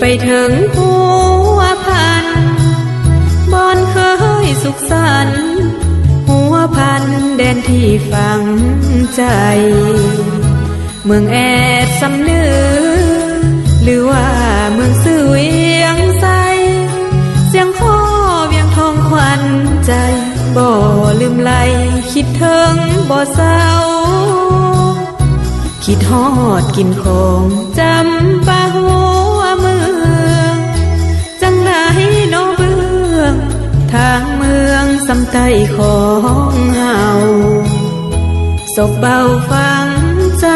ไปถึงหัวพันบอนเคยสุขสันต์หัวพันแดนที่ฝังใจเมืองแอดสำนึกหรือว่าเมืองซื่อเวียงไซเสียงคอเวียงทองขวัญใจบ่ลืมไหลคิดถึงบ่เศร้าคิดฮอดกินของจำปาหัวเมืองจังไดโนเบื้องทางเมืองสำใต้ของเฮาศพเบาฟังใจ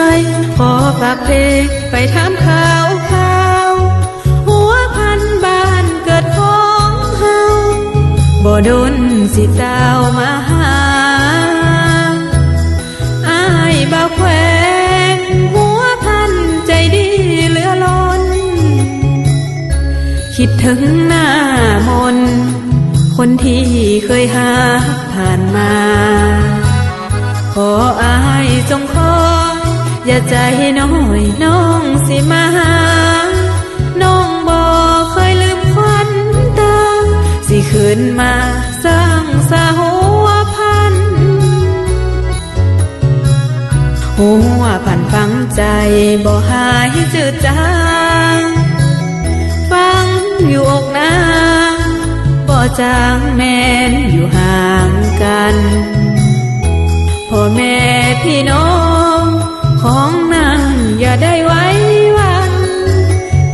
ขอฝากเพลงไปถามข่าวหัวพันบ้านเกิดของเฮาบ่โดนสิตาวมาหาอ้ายบ่าวแขวงหัวพันใจดีเหลือล้นคิดถึงหน้ามนคนที่เคยหาผ่านมาขออ้ายจงคอยอย่าใจน้อยน้องสิมาหาน้องบ่เคยลืมควันตาสิคืนมาสร้างสาหัวพันหัวพันฟังใจบ่หายจืดจางฟังอยู่อกนางบ่จางแม่นอยู่ห่างกันพ่อแม่พี่น้องของนางอย่าได้ไว้วัน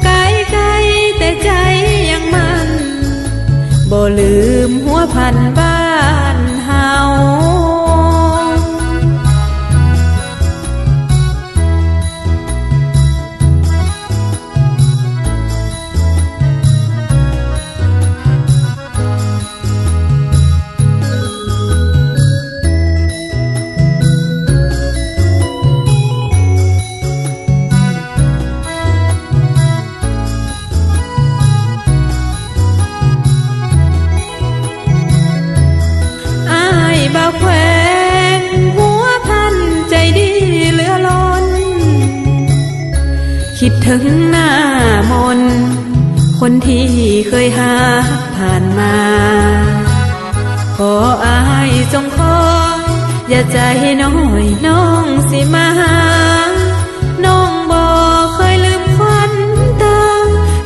ไกลไกลแต่ใจยังมันบ่ลืมหัวพันบ้านเฮาบ่าวแขวงหัวพันใจดีเหลือล้นคิดถึงหน้ามนคนที่เคยหาผ่านมาขออ้ายจงคอยอย่าใจน้อยน้องสิมาหาน้องบ่เคยลืมควันตา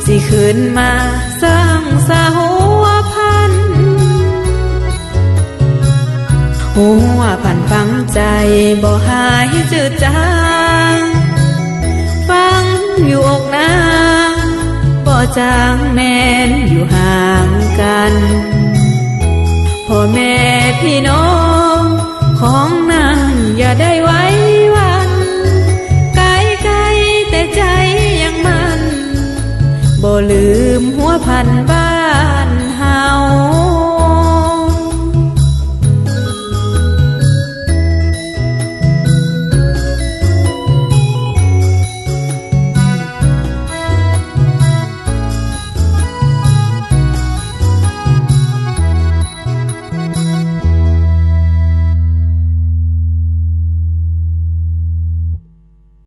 สิคืนมาสร้างสาหัวพันหัวพันฟังใจบ่หายจืดจางฟังอยู่อกนางบ่จางแม่นอยู่ห่างกันพ่อแม่พี่น้องของนางอย่าได้ไว้วันไกลไกลแต่ใจยังมันบ่ลืมหัวพันบ้า